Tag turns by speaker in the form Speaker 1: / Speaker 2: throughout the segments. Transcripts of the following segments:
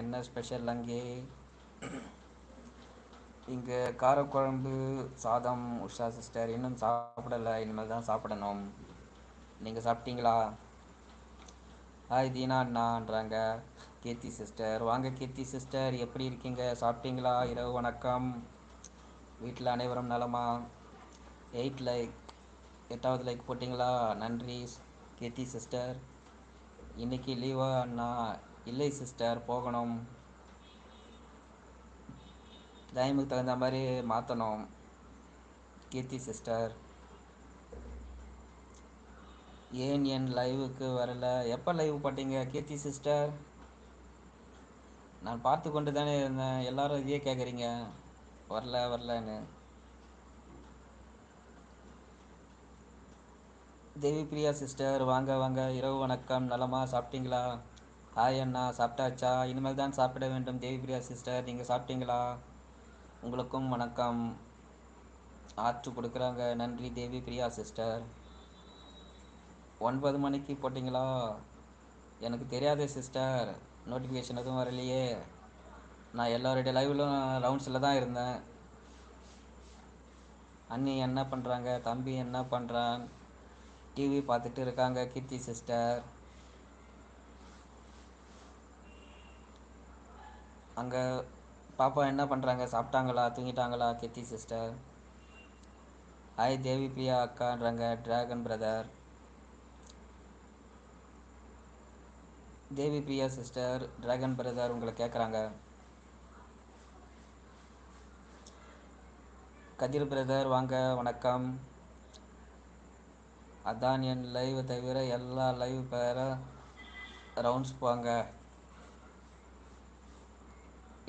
Speaker 1: என்ன ஸ்பெஷல் அங்கே? இங்கே காரக்குழம்பு சாதம் உஷா சிஸ்டர். இன்னும் சாப்பிடலை, இனிமேல் தான் சாப்பிடணும். நீங்கள் சாப்பிட்டீங்களா? ஹாய் தீனா அண்ணான்றாங்க கீர்த்தி சிஸ்டர். வாங்க கீர்த்தி சிஸ்டர், எப்படி இருக்கீங்க? சாப்பிட்டீங்களா? இரவு வணக்கம். வீட்டில் அனைவரும் நலமா? 8 லைக், 8வது லைக் போட்டிங்களா? நன்றி கீர்த்தி சிஸ்டர். இன்னைக்கு லீவா அண்ணா? இல்லை சிஸ்டர், போகணும். டைமுக்கு தகுந்த மாதிரி மாற்றணும் கீர்த்தி சிஸ்டர். ஏன் என் லைவுக்கு வரல? எப்போ லைவ் போட்டீங்க கீர்த்தி சிஸ்டர்? நான் பார்த்து கொண்டு தானே இருந்தேன். எல்லாரும் இதையே கேட்குறீங்க, வரல வரலன்னு. தேவி பிரியா சிஸ்டர், வாங்க வாங்க, இரவு வணக்கம். நலமா? சாப்பிட்டீங்களா? ஹாய் அண்ணா, சாப்பிட்டாச்சா? இனிமேல் தான் சாப்பிட வேண்டும் தேவி பிரியா சிஸ்டர். நீங்கள் சாப்பிட்டீங்களா? உங்களுக்கும் வணக்கம். ஆற்று கொடுக்குறாங்க, நன்றி தேவி பிரியா சிஸ்டர். 9 மணிக்கு போட்டிங்களா? எனக்கு தெரியாது சிஸ்டர், நோட்டிஃபிகேஷன் எதுவும் வரலையே. நான் எல்லாருடைய லைவ்லும் ரவுண்ட்ஸில் தான் இருந்தேன். அண்ணி என்ன பண்ணுறாங்க? தம்பி என்ன பண்ணுறான்? டிவி பார்த்துட்டு இருக்காங்க கீர்த்தி சிஸ்டர். அங்கே பாப்பா என்ன பண்ணுறாங்க? சாப்பிட்டாங்களா, தூங்கிட்டாங்களா கீர்த்தி சிஸ்டர்? ஹாய் தேவி பிரியா அக்கான்றாங்க டிராகன் பிரதர். தேவி பிரியா சிஸ்டர், டிராகன் பிரதர் உங்களை கேட்குறாங்க. கதிர் பிரதர், வாங்க வணக்கம். அதான் என் லைவ் தவிர எல்லா லைவ் பேர ரவுண்ட்ஸ் போங்க.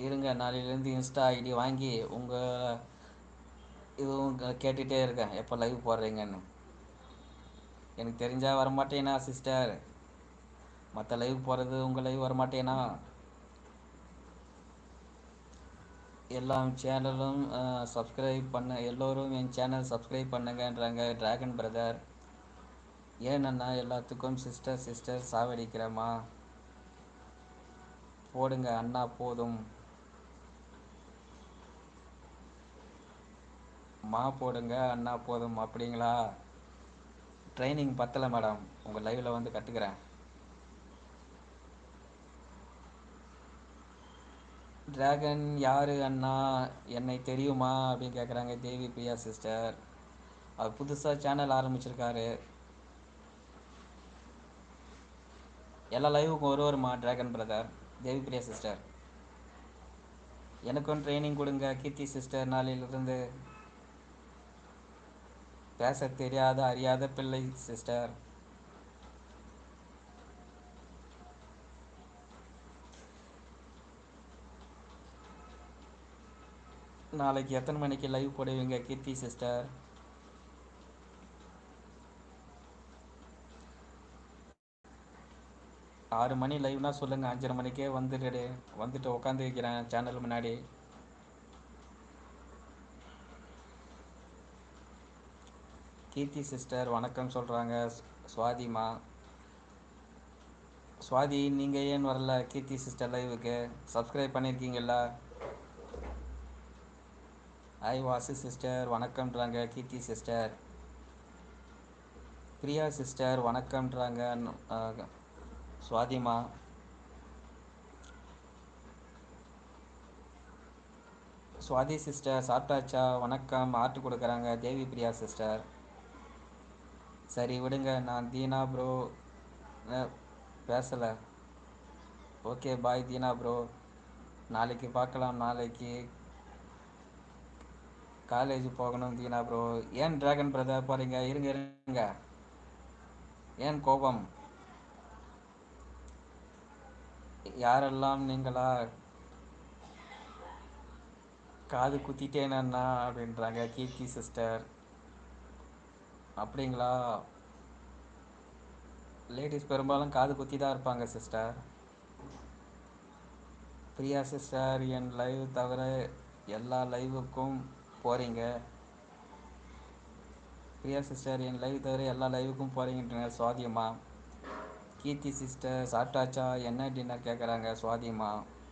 Speaker 1: இருங்க, நாளையிலேருந்து இன்ஸ்டா ஐடி வாங்கி உங்கள் இதுவும் கேட்டுகிட்டே இருக்கேன் எப்போ லைவ் போடுறீங்கன்னு. எனக்கு தெரிஞ்சால் வரமாட்டேனா சிஸ்டர்? மற்ற லைவ் போகிறது உங்கள் லைவ் வரமாட்டேனா? எல்லாம் சேனலும் சப்ஸ்கிரைப் பண்ண, எல்லோரும் என் சேனல் சப்ஸ்கிரைப் பண்ணுங்கன்றாங்க டிராகன் பிரதர். ஏன் அண்ணா எல்லாத்துக்கும் சிஸ்டர் சிஸ்டர் சாவடிக்கிறேம்மா? போடுங்க அண்ணா போதும். போடுங்க அண்ணா போதும் அப்படிங்களா? ட்ரைனிங் பத்தலை மேடம், உங்கள் லைவில் வந்து கற்றுக்கிறேன். டிராகன் யார் அண்ணா? என்னை தெரியுமா அப்படின்னு கேட்குறாங்க தேவி பிரியா சிஸ்டர். அவர் புதுசாக சேனல் ஆரம்பிச்சிருக்காரு. எல்லா லைவுக்கும் வருமா டிராகன் பிரதர்? தேவி பிரியா சிஸ்டர், எனக்கும் ட்ரைனிங் கொடுங்க கீர்த்தி சிஸ்டர். நாளையிலிருந்து பேச தெரியாத அறியாத பிள்ளை சிஸ்டர். நாளைக்கு எத்தனை மணிக்கு லைவ் போடுவீங்க கீர்த்தி சிஸ்டர்? 6 மணி லைவ்னா சொல்லுங்கள், 5:30 மணிக்கே வந்துட்டு உட்காந்து வைக்கிறேன் சேனல் முன்னாடி. கீர்த்தி சிஸ்டர் வணக்கம் சொல்கிறாங்க சுவாதிமா. சுவாதி, நீங்கள் ஏன் வரல கீர்த்தி சிஸ்டர் லைவுக்கு? சப்ஸ்கிரைப் பண்ணியிருக்கீங்களா? ஹாய் வாசு சிஸ்டர், வணக்கம்ன்றாங்க கீர்த்தி சிஸ்டர். பிரியா சிஸ்டர் வணக்கம்ன்றாங்க சுவாதிமா. சுவாதி சிஸ்டர் சாப்பிட்டாச்சா? வணக்கம், ஆர்ட் கொடுக்குறாங்க தேவி பிரியா சிஸ்டர். சரி விடுங்க, நான் தீனா ப்ரோ பேசலை. ஓகே பாய் தீனா ப்ரோ, நாளைக்கு பார்க்கலாம். நாளைக்கு காலேஜ் போகணும் தீனா ப்ரோ. ஏன் டிராகன் பிரதர் போகிறீங்க? இருங்க இருங்க, ஏன் கோபம்? யாரெல்லாம் நீங்களா? காது குத்திட்டேனா அப்படின்றாங்க கீர்த்தி சிஸ்டர். அப்படிங்களா? லேடிஸ் பெரும்பாலும் காது குத்தி தான் இருப்பாங்க சிஸ்டர். பிரியா சிஸ்டர், என் லைவ் தவிர எல்லா லைவுக்கும் போகிறீங்க. பிரியா சிஸ்டர், என் லைவ் தவிர எல்லா லைவுக்கும் போகிறீங்கன்றங்க சுவாதியம்மா. கீர்த்தி சிஸ்டர் சாப்பிட்டாச்சா? என்ன டின்னர் கேட்குறாங்க சுவாதியம்மா.